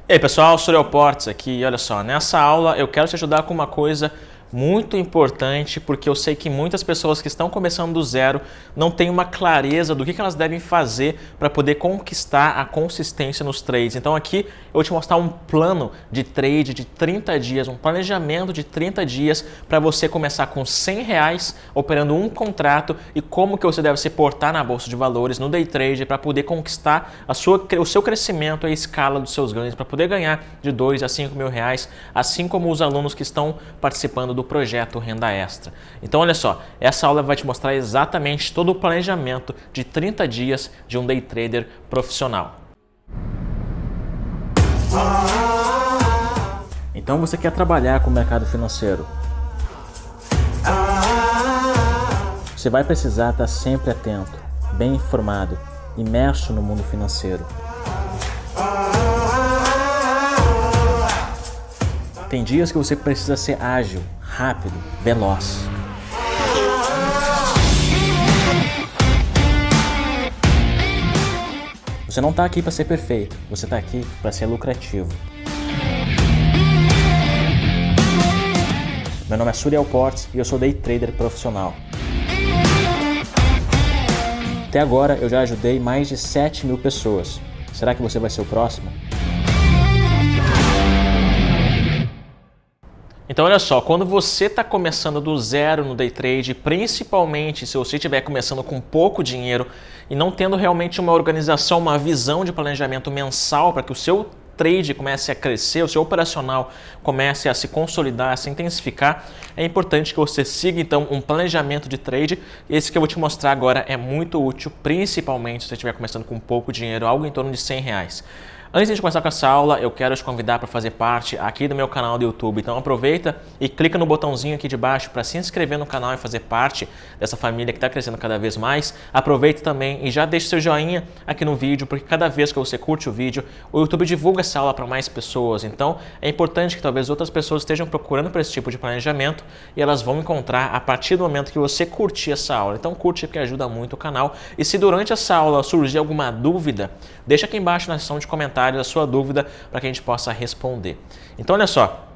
E aí pessoal, Suriel Portes aqui. Olha só, nessa aula eu quero te ajudar com uma coisa muito importante, porque eu sei que muitas pessoas que estão começando do zero não têm uma clareza do que elas devem fazer para poder conquistar a consistência nos trades. Então aqui eu vou te mostrar um plano de trade de 30 dias, um planejamento de 30 dias para você começar com R$100 operando um contrato e como que você deve se portar na bolsa de valores, no day trade, para poder conquistar o seu crescimento e a escala dos seus ganhos, para poder ganhar de R$2 a R$5.000, assim como os alunos que estão participando do projeto Renda Extra. Então olha só, essa aula vai te mostrar exatamente todo o planejamento de 30 dias de um day trader profissional. Então você quer trabalhar com o mercado financeiro? Você vai precisar estar sempre atento, bem informado, imerso no mundo financeiro. Tem dias que você precisa ser ágil, rápido, veloz. Você não está aqui para ser perfeito, você está aqui para ser lucrativo. Meu nome é Suriel Portes e eu sou day trader profissional. Até agora eu já ajudei mais de 7.000 pessoas. Será que você vai ser o próximo? Então olha só, quando você está começando do zero no day trade, principalmente se você estiver começando com pouco dinheiro e não tendo realmente uma organização, uma visão de planejamento mensal para que o seu trade comece a crescer, o seu operacional comece a se consolidar, a se intensificar, é importante que você siga então um planejamento de trade. Esse que eu vou te mostrar agora é muito útil, principalmente se você estiver começando com pouco dinheiro, algo em torno de R$100. Antes de começar com essa aula, eu quero te convidar para fazer parte aqui do meu canal do YouTube. Então aproveita e clica no botãozinho aqui de baixo para se inscrever no canal e fazer parte dessa família que está crescendo cada vez mais. Aproveita também e já deixa seu joinha aqui no vídeo, porque cada vez que você curte o vídeo, o YouTube divulga essa aula para mais pessoas. Então é importante que talvez outras pessoas estejam procurando por esse tipo de planejamento e elas vão encontrar a partir do momento que você curtir essa aula. Então curte, porque ajuda muito o canal. E se durante essa aula surgir alguma dúvida, deixa aqui embaixo na seção de comentários a sua dúvida para que a gente possa responder. Então olha só,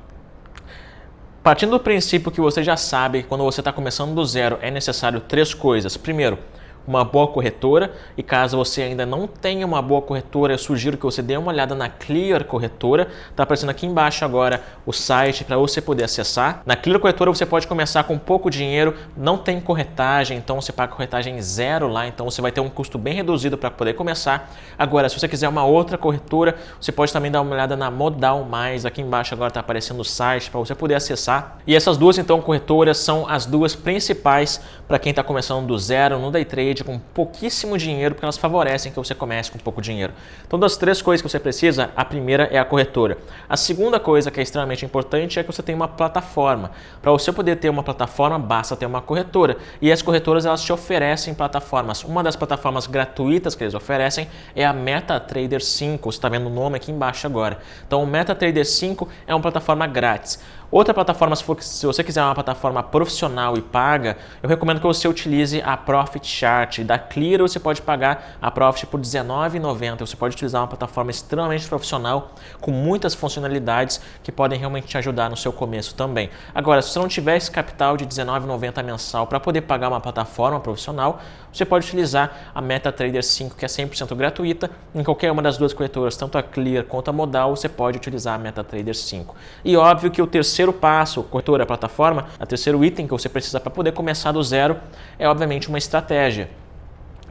partindo do princípio que você já sabe que quando você está começando do zero é necessário 3 coisas. Primeiro, uma boa corretora, e caso você ainda não tenha uma boa corretora, eu sugiro que você dê uma olhada na Clear Corretora. Está aparecendo aqui embaixo agora o site para você poder acessar. Na Clear Corretora você pode começar com pouco dinheiro, não tem corretagem, então você paga corretagem zero lá, então você vai ter um custo bem reduzido para poder começar. Agora, se você quiser uma outra corretora, você pode também dar uma olhada na Modal Mais, aqui embaixo agora está aparecendo o site para você poder acessar. E essas duas então corretoras são as duas principais para quem está começando do zero no day trade com pouquíssimo dinheiro, porque elas favorecem que você comece com pouco dinheiro. Então, das 3 coisas que você precisa, a primeira é a corretora. A segunda coisa que é extremamente importante é que você tenha uma plataforma. Para você poder ter uma plataforma, basta ter uma corretora. E as corretoras, elas te oferecem plataformas. Uma das plataformas gratuitas que eles oferecem é a MetaTrader 5. Você está vendo o nome aqui embaixo agora. Então, o MetaTrader 5 é uma plataforma grátis. Outra plataforma, se você quiser uma plataforma profissional e paga, eu recomendo que você utilize a Profit Chart. Da Clear você pode pagar a Profit por R$19,90. Você pode utilizar uma plataforma extremamente profissional com muitas funcionalidades que podem realmente te ajudar no seu começo também. Agora, se você não tiver esse capital de R$19,90 mensal para poder pagar uma plataforma profissional, você pode utilizar a MetaTrader 5, que é 100% gratuita. Em qualquer uma das duas corretoras, tanto a Clear quanto a Modal, você pode utilizar a MetaTrader 5. E óbvio que o terceiro passo, corretora, plataforma, o terceiro item que você precisa para poder começar do zero é obviamente uma estratégia.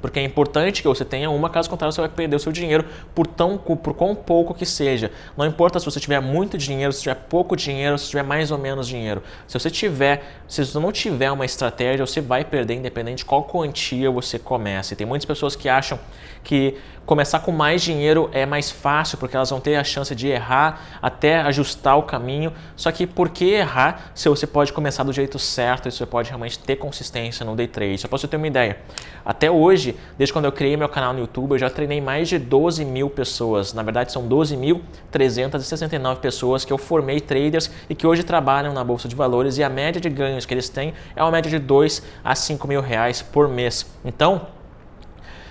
Porque é importante que você tenha uma, caso contrário você vai perder o seu dinheiro por quão pouco que seja. Não importa se você tiver muito dinheiro, se tiver pouco dinheiro, se tiver mais ou menos dinheiro. Se você não tiver uma estratégia, você vai perder independente de qual quantia você comece. Tem muitas pessoas que acham que começar com mais dinheiro é mais fácil, porque elas vão ter a chance de errar até ajustar o caminho. Só que por que errar se você pode começar do jeito certo e você pode realmente ter consistência no day trade? Só para você ter uma ideia. Até hoje, desde quando eu criei meu canal no YouTube, eu já treinei mais de 12.000 pessoas. Na verdade, são 12.369 pessoas que eu formei traders e que hoje trabalham na Bolsa de Valores, e a média de ganhos que eles têm é uma média de R$2 a R$5.000 por mês. Então,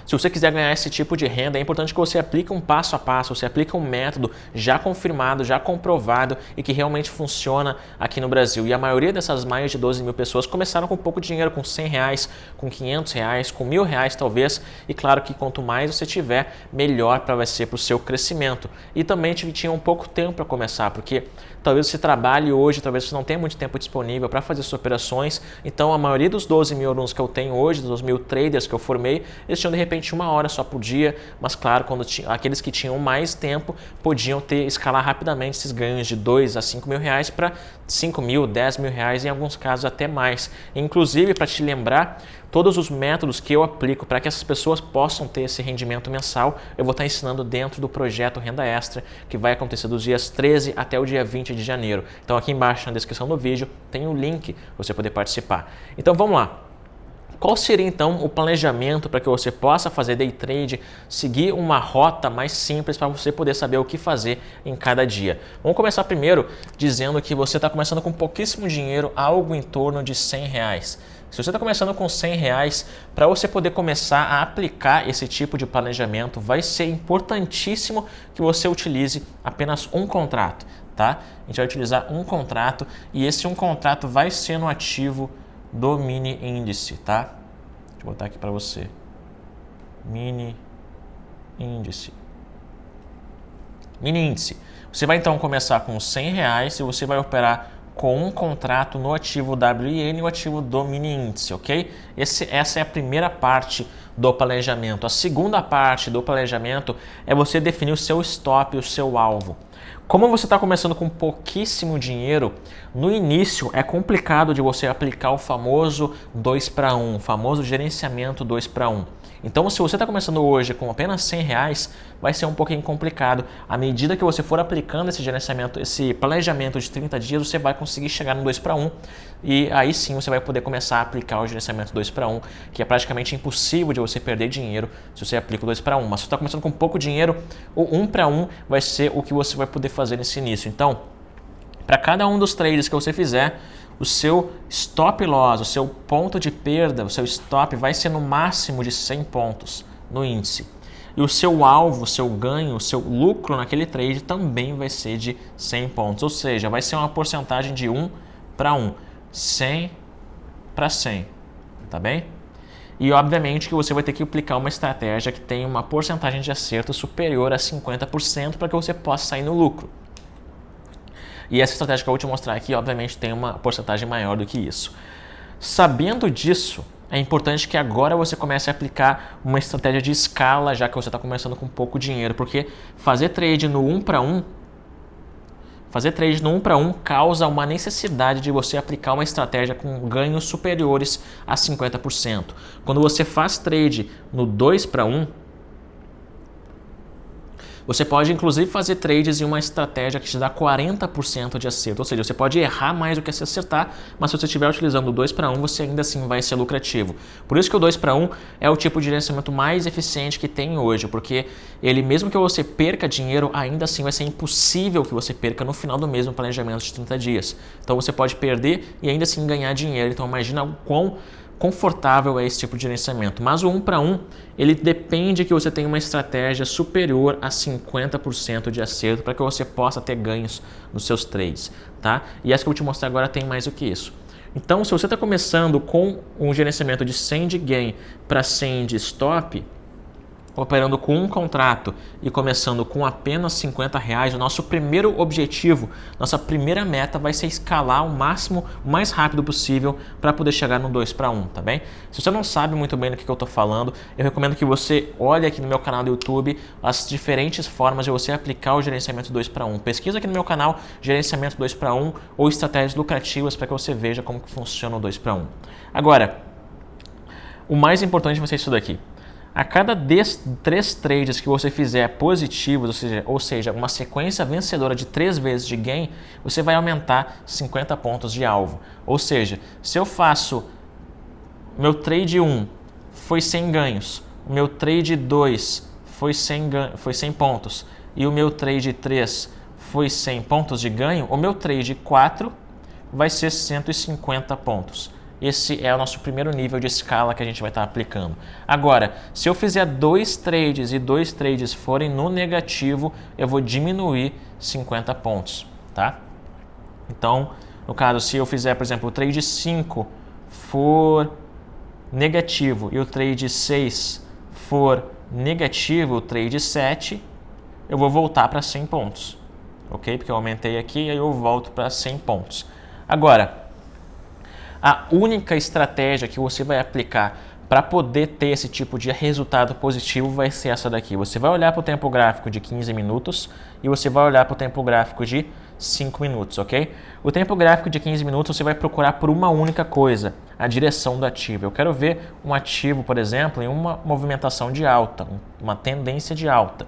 Se você quiser ganhar esse tipo de renda, é importante que você aplique um passo a passo, você aplique um método já confirmado, já comprovado e que realmente funciona aqui no Brasil. E a maioria dessas mais de 12 mil pessoas começaram com pouco dinheiro, com R$100, com R$500, com R$1.000 talvez. E claro que quanto mais você tiver, melhor vai ser para o seu crescimento. E também tinha um pouco tempo para começar, porque talvez você trabalhe hoje, talvez você não tenha muito tempo disponível para fazer suas operações. Então, a maioria dos 12 mil alunos que eu tenho hoje, dos 1.000 traders que eu formei, eles tinham de repente 1 hora só por dia. Mas claro, aqueles que tinham mais tempo podiam escalar rapidamente esses ganhos de R$2 a R$5.000 para R$5.000, R$10.000, em alguns casos até mais. Inclusive, para te lembrar, todos os métodos que eu aplico para que essas pessoas possam ter esse rendimento mensal, eu vou estar ensinando dentro do projeto Renda Extra, que vai acontecer dos dias 13 até o dia 20 de janeiro. Então aqui embaixo na descrição do vídeo tem um link para você poder participar. Então vamos lá. Qual seria então o planejamento para que você possa fazer day trade, seguir uma rota mais simples para você poder saber o que fazer em cada dia? Vamos começar primeiro dizendo que você está começando com pouquíssimo dinheiro, algo em torno de R$100. Se você está começando com R$100, para você poder começar a aplicar esse tipo de planejamento, vai ser importantíssimo que você utilize apenas um contrato, tá? A gente vai utilizar um contrato e esse um contrato vai ser no ativo do mini índice, tá? Deixa eu botar aqui para você. Mini índice. Mini índice. Você vai então começar com R$100 e você vai operar com um contrato no ativo WIN e o ativo do mini índice, ok? Essa é a primeira parte do planejamento. A segunda parte do planejamento é você definir o seu stop, o seu alvo. Como você está começando com pouquíssimo dinheiro, no início é complicado de você aplicar o famoso 2-para-1, o famoso gerenciamento 2-para-1. Então, se você está começando hoje com apenas R$100, vai ser um pouquinho complicado. À medida que você for aplicando esse gerenciamento, esse planejamento de 30 dias, você vai conseguir chegar no 2-para-1 e aí sim você vai poder começar a aplicar o gerenciamento 2-para-1, que é praticamente impossível de você perder dinheiro se você aplica o 2-para-1. Mas se você está começando com pouco dinheiro, o 1-para-1 vai ser o que você vai poder fazer nesse início. Então, para cada um dos trades que você fizer, o seu stop loss, o seu ponto de perda, o seu stop vai ser no máximo de 100 pontos no índice. E o seu alvo, o seu ganho, o seu lucro naquele trade também vai ser de 100 pontos. Ou seja, vai ser uma porcentagem de 1-para-1, 100 para 100, tá bem? E obviamente que você vai ter que aplicar uma estratégia que tem uma porcentagem de acerto superior a 50% para que você possa sair no lucro. E essa estratégia que eu vou te mostrar aqui, obviamente, tem uma porcentagem maior do que isso. Sabendo disso, é importante que agora você comece a aplicar uma estratégia de escala, já que você está começando com pouco dinheiro, porque fazer trade no 1-para-1 causa uma necessidade de você aplicar uma estratégia com ganhos superiores a 50%. Quando você faz trade no 2-para-1, você pode inclusive fazer trades em uma estratégia que te dá 40% de acerto, ou seja, você pode errar mais do que se acertar, mas se você estiver utilizando o 2-para-1, você ainda assim vai ser lucrativo. Por isso que o 2-para-1 é o tipo de gerenciamento mais eficiente que tem hoje, porque ele, mesmo que você perca dinheiro, ainda assim vai ser impossível que você perca no final do mesmo planejamento de 30 dias. Então você pode perder e ainda assim ganhar dinheiro, então imagina o quão confortável é esse tipo de gerenciamento. Mas o 1-para-1, ele depende que você tenha uma estratégia superior a 50% de acerto para que você possa ter ganhos nos seus trades, tá? E essa que eu vou te mostrar agora tem mais do que isso. Então, se você está começando com um gerenciamento de 100 de gain para 100 de stop, operando com um contrato e começando com apenas R$50, o nosso primeiro objetivo, nossa primeira meta vai ser escalar o máximo, o mais rápido possível para poder chegar no 2-para-1, tá bem? Se você não sabe muito bem do que eu estou falando, eu recomendo que você olhe aqui no meu canal do YouTube as diferentes formas de você aplicar o gerenciamento 2-para-1. Pesquisa aqui no meu canal gerenciamento 2-para-1 ou estratégias lucrativas para que você veja como que funciona o 2-para-1. Agora, o mais importante vai ser isso daqui. A cada 3 trades que você fizer positivos, ou seja, uma sequência vencedora de 3 vezes de gain, você vai aumentar 50 pontos de alvo. Ou seja, se eu faço meu trade 1 foi 100 ganhos, o meu trade 2 foi 100 pontos e o meu trade 3 foi 100 pontos de ganho, o meu trade 4 vai ser 150 pontos. esse é o nosso primeiro nível de escala que a gente vai estar aplicando. Agora, se eu fizer 2 trades e 2 trades forem no negativo, eu vou diminuir 50 pontos, tá? Então, no caso, se eu fizer, por exemplo, o trade 5 for negativo e o trade 6 for negativo, o trade 7, eu vou voltar para 100 pontos, ok? Porque eu aumentei aqui e aí eu volto para 100 pontos. Agora, a única estratégia que você vai aplicar para poder ter esse tipo de resultado positivo vai ser essa daqui. Você vai olhar para o tempo gráfico de 15 minutos e você vai olhar para o tempo gráfico de 5 minutos, ok? O tempo gráfico de 15 minutos você vai procurar por uma única coisa, a direção do ativo. Eu quero ver um ativo, por exemplo, em uma movimentação de alta, uma tendência de alta.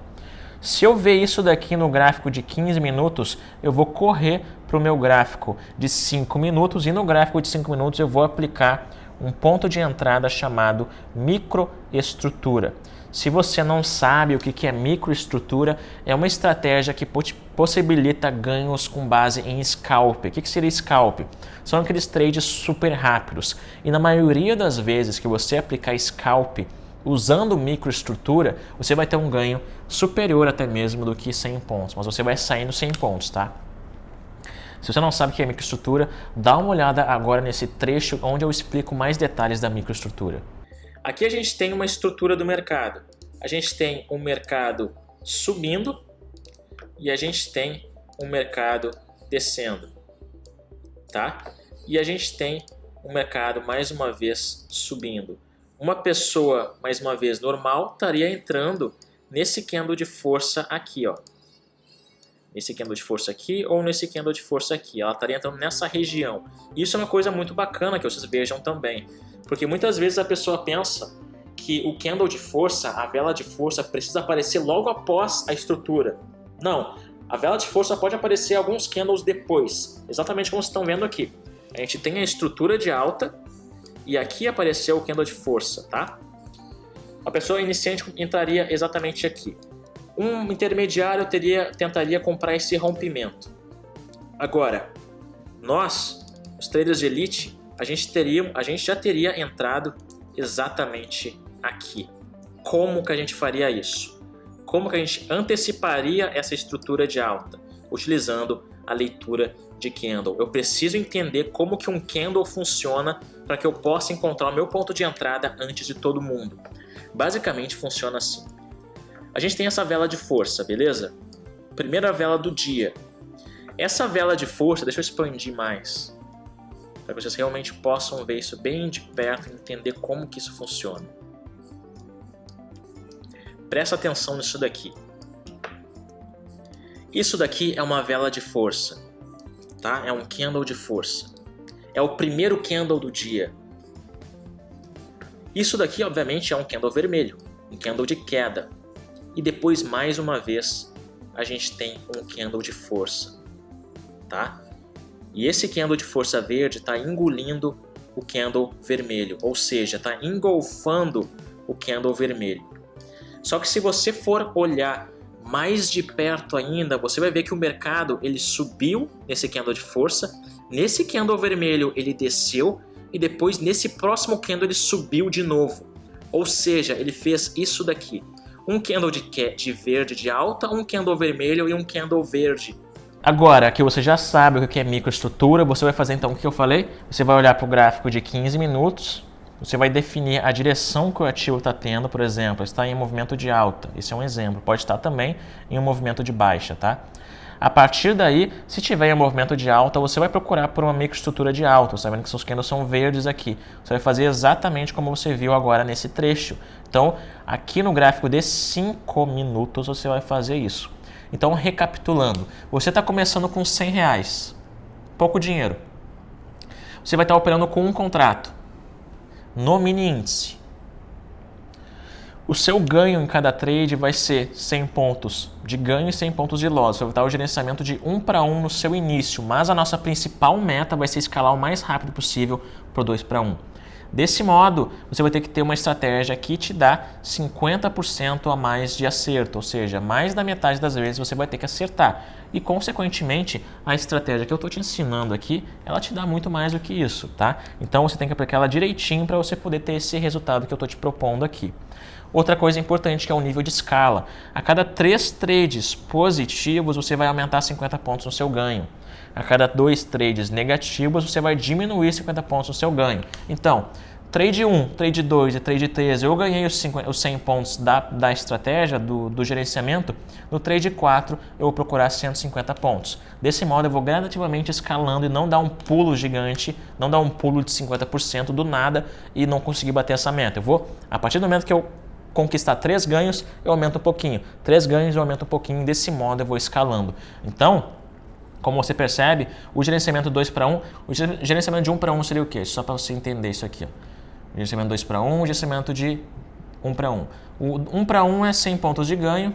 Se eu ver isso daqui no gráfico de 15 minutos, eu vou correr para o meu gráfico de 5 minutos e no gráfico de 5 minutos eu vou aplicar um ponto de entrada chamado microestrutura. Se você não sabe o que é microestrutura, é uma estratégia que possibilita ganhos com base em scalp. O que seria scalp? São aqueles trades super rápidos. E na maioria das vezes que você aplicar scalp usando microestrutura, você vai ter um ganho superior até mesmo do que 100 pontos. Mas você vai saindo 100 pontos, tá? Se você não sabe o que é microestrutura, dá uma olhada agora nesse trecho onde eu explico mais detalhes da microestrutura. Aqui a gente tem uma estrutura do mercado. A gente tem um mercado subindo e a gente tem um mercado descendo, tá? E a gente tem um mercado mais uma vez subindo. Uma pessoa, mais uma vez, normal, estaria entrando nesse candle de força aqui, ó. Nesse candle de força aqui ou nesse candle de força aqui. Ela estaria entrando nessa região. Isso é uma coisa muito bacana que vocês vejam também. Porque muitas vezes a pessoa pensa que o candle de força, a vela de força, precisa aparecer logo após a estrutura. Não, a vela de força pode aparecer alguns candles depois. Exatamente como vocês estão vendo aqui. A gente tem a estrutura de alta e aqui apareceu o candle de força, tá? A pessoa iniciante entraria exatamente aqui. Um intermediário tentaria comprar esse rompimento. Agora, nós, os traders de elite, a gente já teria entrado exatamente aqui. Como que a gente faria isso? Como que a gente anteciparia essa estrutura de alta? Utilizando a leitura de candle. Eu preciso entender como que um candle funciona para que eu possa encontrar o meu ponto de entrada antes de todo mundo. Basicamente funciona assim. A gente tem essa vela de força, beleza? Primeira vela do dia. Essa vela de força, deixa eu expandir mais, para que vocês realmente possam ver isso bem de perto e entender como que isso funciona. Presta atenção nisso daqui. Isso daqui é uma vela de força, tá? É um candle de força. É o primeiro candle do dia. Isso daqui, obviamente, é um candle vermelho, um candle de queda. E depois, mais uma vez, a gente tem um candle de força, tá? E esse candle de força verde está engolindo o candle vermelho, ou seja, está engolfando o candle vermelho. Só que se você for olhar mais de perto ainda, você vai ver que o mercado ele subiu nesse candle de força, nesse candle vermelho ele desceu e depois nesse próximo candle ele subiu de novo. Ou seja, ele fez isso daqui. Um candle de verde de alta, um candle vermelho e um candle verde. Agora que você já sabe o que é microestrutura, você vai fazer então o que eu falei. Você vai olhar para o gráfico de 15 minutos, você vai definir a direção que o ativo está tendo, por exemplo, está em movimento de alta. Esse é um exemplo, pode estar também em um movimento de baixa, tá? A partir daí, se tiver em um movimento de alta, você vai procurar por uma microestrutura de alta. Você está vendo que seus candles são verdes aqui. Você vai fazer exatamente como você viu agora nesse trecho. Então, aqui no gráfico de 5 minutos, você vai fazer isso. Então, recapitulando, você está começando com R$100, pouco dinheiro. Você vai estar operando com um contrato no mini índice. O seu ganho em cada trade vai ser 100 pontos de ganho e 100 pontos de loss. Você vai estar o gerenciamento de 1 para 1 no seu início, mas a nossa principal meta vai ser escalar o mais rápido possível para o 2 para 1. Desse modo, você vai ter que ter uma estratégia que te dá 50% a mais de acerto, ou seja, mais da metade das vezes você vai ter que acertar. E, consequentemente, a estratégia que eu estou te ensinando aqui, ela te dá muito mais do que isso, tá? Então, você tem que aplicar ela direitinho para você poder ter esse resultado que eu estou te propondo aqui. Outra coisa importante que é o nível de escala. A cada 3 trades positivos, você vai aumentar 50 pontos no seu ganho. A cada 2 trades negativos, você vai diminuir 50 pontos no seu ganho. Então, trade 1, trade 2 e trade 3, eu ganhei os 100 pontos da estratégia, do gerenciamento. No trade 4, eu vou procurar 150 pontos. Desse modo, eu vou gradativamente escalando e não dar um pulo gigante, não dar um pulo de 50% do nada e não conseguir bater essa meta. Eu vou, a partir do momento que eu conquistar 3 ganhos, eu aumento um pouquinho. 3 ganhos, eu aumento um pouquinho. Desse modo, eu vou escalando. Então, como você percebe, o gerenciamento 2 para 1, o gerenciamento de 1 para 1 seria o quê? Só para você entender isso aqui. Ó. Gerenciamento 2 para 1, gerenciamento de 1 para 1. O 1 para 1 é 100 pontos de ganho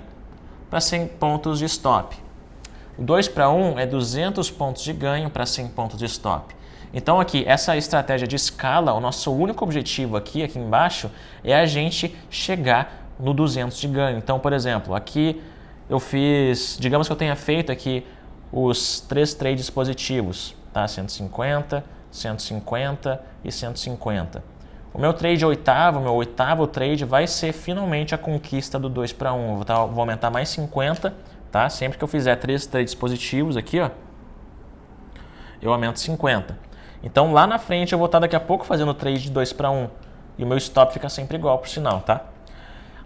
para 100 pontos de stop. O 2 para 1 é 200 pontos de ganho para 100 pontos de stop. Então aqui, essa estratégia de escala, o nosso único objetivo aqui embaixo, é a gente chegar no 200 de ganho. Então, por exemplo, aqui eu fiz, digamos que eu tenha feito aqui os 3 trades positivos, tá? 150, 150 e 150. O meu trade oitavo, meu oitavo trade vai ser finalmente a conquista do 2 para 1. Vou aumentar mais 50, tá? Sempre que eu fizer 3 trades positivos aqui, ó, eu aumento 50. Então lá na frente eu vou estar daqui a pouco fazendo trade de 2 para 1 e o meu stop fica sempre igual, por sinal, tá?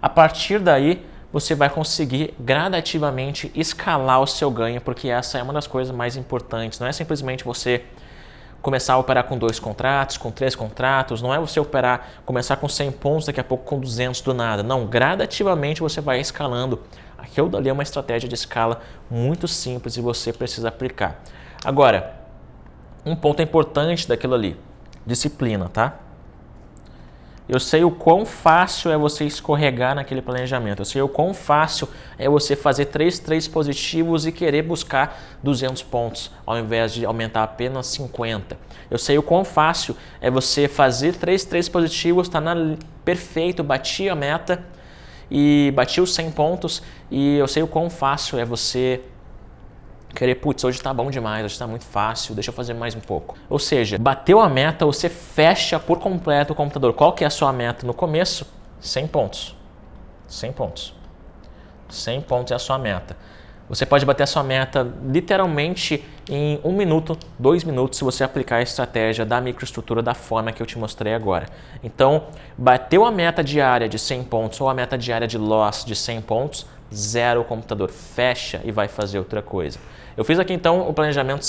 A partir daí, você vai conseguir gradativamente escalar o seu ganho, porque essa é uma das coisas mais importantes. Não é simplesmente você começar a operar com 2 contratos, com 3 contratos, não é você começar com 100 pontos, daqui a pouco com 200 do nada. Não, gradativamente você vai escalando. Aquilo dali é uma estratégia de escala muito simples e você precisa aplicar. Agora, um ponto importante daquilo ali, disciplina, tá? Eu sei o quão fácil é você escorregar naquele planejamento. Eu sei o quão fácil é você fazer 3 trades positivos e querer buscar 200 pontos, ao invés de aumentar apenas 50. Eu sei o quão fácil é você fazer 3 trades positivos, tá perfeito, bati a meta e bati os 100 pontos. E eu sei o quão fácil é você querer, putz, hoje tá bom demais, hoje tá muito fácil, deixa eu fazer mais um pouco. Ou seja, bateu a meta, você fecha por completo o computador. Qual que é a sua meta no começo? 100 pontos. 100 pontos. 100 pontos é a sua meta. Você pode bater a sua meta literalmente em 1 minuto, 2 minutos, se você aplicar a estratégia da microestrutura da forma que eu te mostrei agora. Então, bateu a meta diária de 100 pontos ou a meta diária de loss de 100 pontos, zero o computador, fecha e vai fazer outra coisa. Eu fiz aqui então o planejamento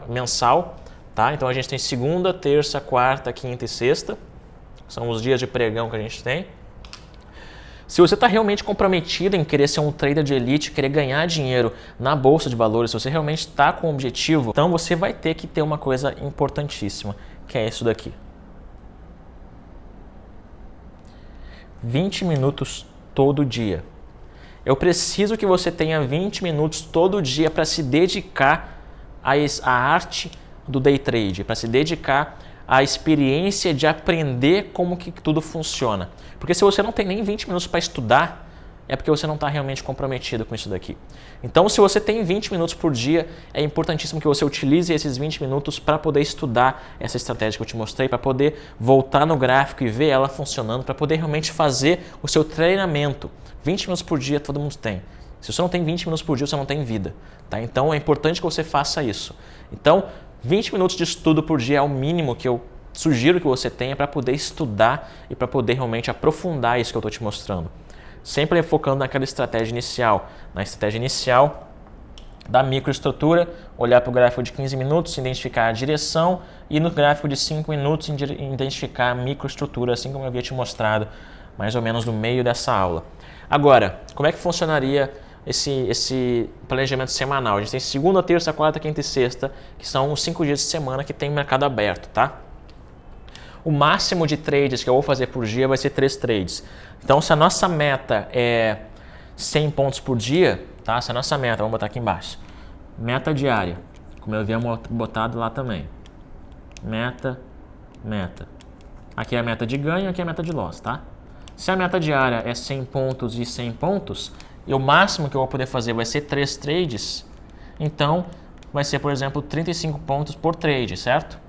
mensal, tá? Então a gente tem segunda, terça, quarta, quinta e sexta. São os dias de pregão que a gente tem. Se você está realmente comprometido em querer ser um trader de elite, querer ganhar dinheiro na bolsa de valores, se você realmente está com um objetivo, então você vai ter que ter uma coisa importantíssima, que é isso daqui. 20 minutos todo dia. Eu preciso que você tenha 20 minutos todo dia para se dedicar à arte do day trade, para se dedicar à experiência de aprender como que tudo funciona. Porque se você não tem nem 20 minutos para estudar, é porque você não está realmente comprometido com isso daqui. Então, se você tem 20 minutos por dia, é importantíssimo que você utilize esses 20 minutos para poder estudar essa estratégia que eu te mostrei, para poder voltar no gráfico e ver ela funcionando, para poder realmente fazer o seu treinamento. 20 minutos por dia todo mundo tem. Se você não tem 20 minutos por dia, você não tem vida. Tá? Então, é importante que você faça isso. Então, 20 minutos de estudo por dia é o mínimo que eu sugiro que você tenha para poder estudar e para poder realmente aprofundar isso que eu estou te mostrando. Sempre focando naquela estratégia inicial. Na estratégia inicial da microestrutura, olhar para o gráfico de 15 minutos, identificar a direção e no gráfico de 5 minutos identificar a microestrutura, assim como eu havia te mostrado mais ou menos no meio dessa aula. Agora, como é que funcionaria esse planejamento semanal? A gente tem segunda, terça, quarta, quinta e sexta, que são os 5 dias de semana que tem mercado aberto, tá? O máximo de trades que eu vou fazer por dia vai ser 3 trades. Então, se a nossa meta é 100 pontos por dia, tá? Se a nossa meta, vamos botar aqui embaixo, meta diária, como eu havia botado lá também. Meta. Aqui é a meta de ganho, aqui é a meta de loss, tá? Se a meta diária é 100 pontos e 100 pontos, e o máximo que eu vou poder fazer vai ser 3 trades, então vai ser, por exemplo, 35 pontos por trade, certo?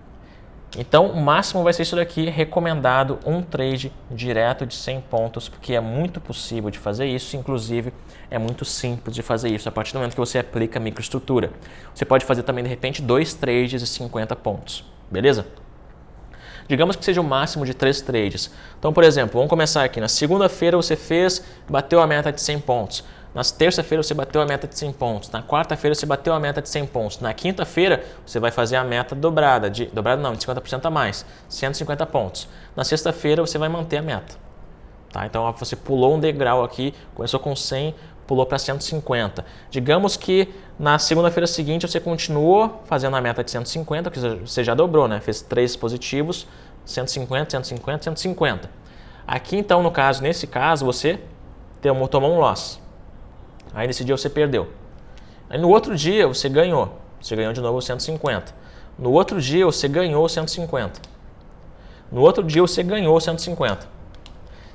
Então, o máximo vai ser isso daqui, recomendado um trade direto de 100 pontos, porque é muito possível de fazer isso, inclusive é muito simples de fazer isso a partir do momento que você aplica a microestrutura. Você pode fazer também, de repente, 2 trades de 50 pontos, beleza? Digamos que seja o máximo de 3 trades. Então, por exemplo, vamos começar aqui. Na segunda-feira você bateu a meta de 100 pontos. Na terça-feira você bateu a meta de 100 pontos. Na quarta-feira você bateu a meta de 100 pontos. Na quinta-feira você vai fazer a meta dobrada, de 50% a mais, 150 pontos. Na sexta-feira você vai manter a meta. Tá? Então você pulou um degrau aqui, começou com 100, pulou para 150. Digamos que na segunda-feira seguinte você continuou fazendo a meta de 150, que você já dobrou, né? Fez 3 positivos, 150, 150, 150. Aqui então, nesse caso, você tomou um loss. Aí nesse dia você perdeu. Aí no outro dia você ganhou de novo 150. No outro dia você ganhou 150. No outro dia você ganhou 150.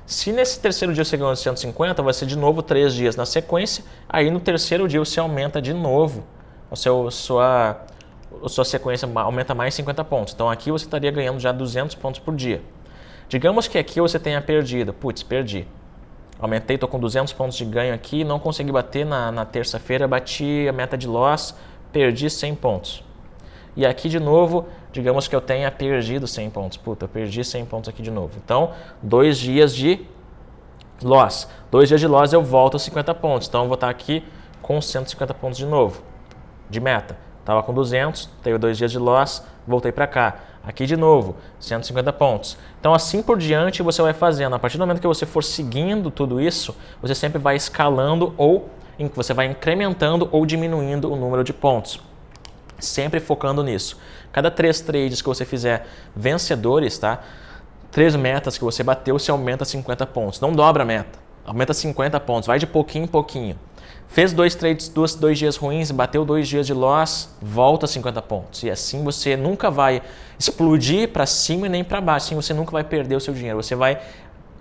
Se nesse terceiro dia você ganhou 150, vai ser de novo 3 dias na sequência. Aí no terceiro dia você aumenta de novo, sua sequência aumenta mais 50 pontos. Então aqui você estaria ganhando já 200 pontos por dia. Digamos que aqui você tenha perdido. Putz, perdi. Aumentei, estou com 200 pontos de ganho aqui, não consegui bater na terça-feira, bati a meta de loss, perdi 100 pontos. E aqui de novo, digamos que eu tenha perdido 100 pontos. Puta, eu perdi 100 pontos aqui de novo. Então, 2 dias de loss. 2 dias de loss eu volto a 50 pontos. Então, eu vou estar aqui com 150 pontos de novo, de meta. Estava com 200, tenho 2 dias de loss, voltei para cá. Aqui de novo, 150 pontos. Então, assim por diante, você vai fazendo. A partir do momento que você for seguindo tudo isso, você sempre vai escalando ou você vai incrementando ou diminuindo o número de pontos. Sempre focando nisso. Cada 3 trades que você fizer vencedores, tá? 3 metas que você bateu, você aumenta 50 pontos. Não dobra a meta, aumenta 50 pontos, vai de pouquinho em pouquinho. Fez 2 trades, 2 dias ruins, bateu 2 dias de loss, volta 50 pontos. E assim você nunca vai explodir para cima e nem para baixo. Assim você nunca vai perder o seu dinheiro. Você vai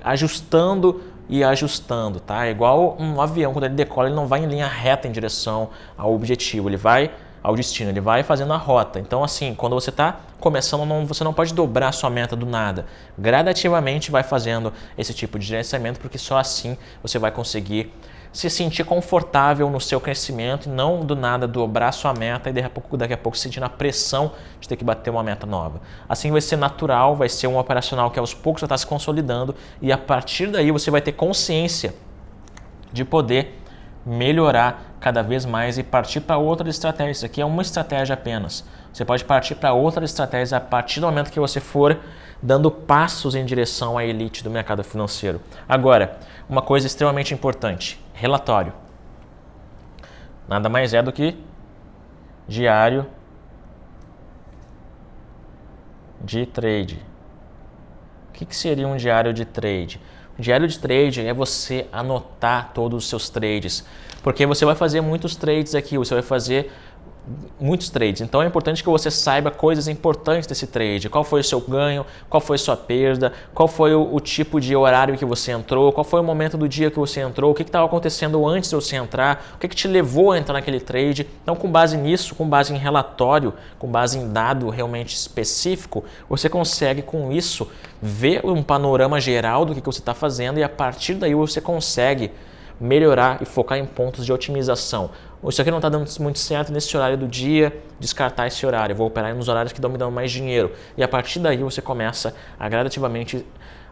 ajustando e ajustando, tá? É igual um avião, quando ele decola, ele não vai em linha reta em direção ao objetivo, ele vai ao destino, ele vai fazendo a rota. Então, assim, quando você está começando, você não pode dobrar a sua meta do nada. Gradativamente vai fazendo esse tipo de gerenciamento, porque só assim você vai conseguir se sentir confortável no seu crescimento, não do nada dobrar a sua meta e daqui a pouco sentindo a pressão de ter que bater uma meta nova. Assim vai ser natural, vai ser um operacional que aos poucos já está se consolidando e a partir daí você vai ter consciência de poder melhorar cada vez mais e partir para outras estratégias. Isso aqui é uma estratégia apenas. Você pode partir para outras estratégias a partir do momento que você for dando passos em direção à elite do mercado financeiro. Agora, uma coisa extremamente importante, relatório. Nada mais é do que diário de trade. O que seria um diário de trade? Um diário de trade é você anotar todos os seus trades, porque você vai fazer muitos trades aqui, você vai fazer muitos trades. Então é importante que você saiba coisas importantes desse trade. Qual foi o seu ganho, qual foi a sua perda, qual foi o tipo de horário que você entrou, qual foi o momento do dia que você entrou, o que estava acontecendo antes de você entrar, o que te levou a entrar naquele trade. Então, com base nisso, com base em relatório, com base em dado realmente específico, você consegue com isso ver um panorama geral do que você está fazendo e a partir daí você consegue melhorar e focar em pontos de otimização. Isso aqui não está dando muito certo nesse horário do dia, descartar esse horário, vou operar nos horários que estão me dando mais dinheiro. E a partir daí você começa a gradativamente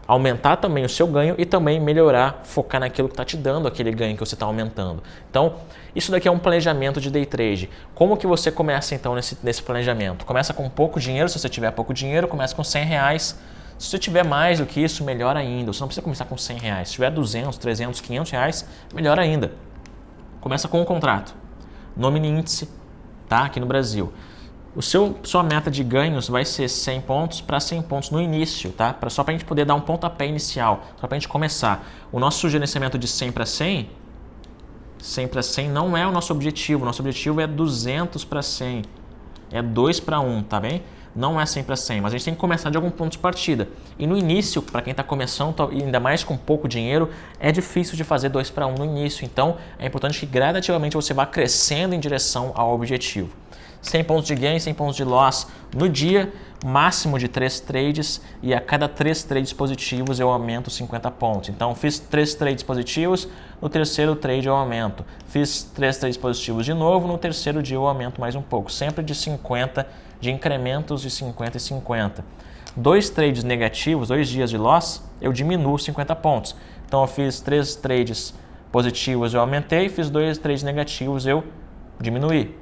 aumentar também o seu ganho e também melhorar, focar naquilo que está te dando aquele ganho que você está aumentando. Então, isso daqui é um planejamento de day trade. Como que você começa então nesse planejamento? Começa com pouco dinheiro, se você tiver pouco dinheiro, começa com R$100. Se você tiver mais do que isso, melhor ainda. Você não precisa começar com R$100. Se tiver 200, 300, 500 reais, melhor ainda. Começa com um contrato. Nome índice, tá? Aqui no Brasil. Sua meta de ganhos vai ser 100 pontos para 100 pontos no início, tá? Só para a gente poder dar um pontapé inicial, só para a gente começar. O nosso gerenciamento de 100 para 100 não é o nosso objetivo. O nosso objetivo é 200 para 100. É 2 para 1, tá bem? Não é sempre assim, mas a gente tem que começar de algum ponto de partida. E no início, para quem está começando, ainda mais com pouco dinheiro, é difícil de fazer 2 para 1 no início. Então, é importante que gradativamente você vá crescendo em direção ao objetivo. 100 pontos de gain, 100 pontos de loss no dia, máximo de 3 trades, e a cada 3 trades positivos eu aumento 50 pontos. Então, fiz 3 trades positivos, no terceiro trade eu aumento. Fiz 3 trades positivos de novo, no terceiro dia eu aumento mais um pouco. Sempre de 50, de incrementos de 50 e 50. 2 trades negativos, 2 dias de loss, eu diminuo 50 pontos. Então, eu fiz 3 trades positivos, eu aumentei, fiz 2 trades negativos, eu diminuí.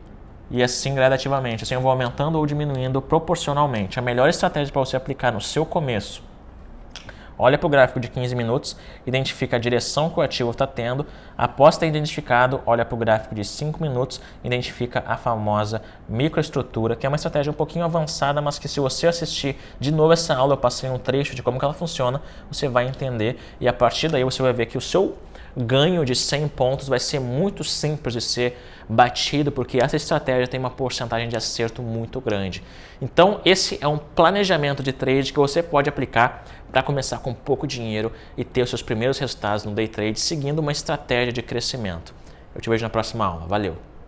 E assim gradativamente, assim eu vou aumentando ou diminuindo proporcionalmente. A melhor estratégia para você aplicar no seu começo: olha para o gráfico de 15 minutos, identifica a direção que o ativo está tendo. Após ter identificado, olha para o gráfico de 5 minutos, identifica a famosa microestrutura, que é uma estratégia um pouquinho avançada, mas que se você assistir de novo essa aula, eu passei um trecho de como que ela funciona, você vai entender e a partir daí você vai ver que o seu ganho de 100 pontos vai ser muito simples de ser batido, porque essa estratégia tem uma porcentagem de acerto muito grande. Então, esse é um planejamento de trade que você pode aplicar para começar com pouco dinheiro e ter os seus primeiros resultados no day trade, seguindo uma estratégia de crescimento. Eu te vejo na próxima aula. Valeu!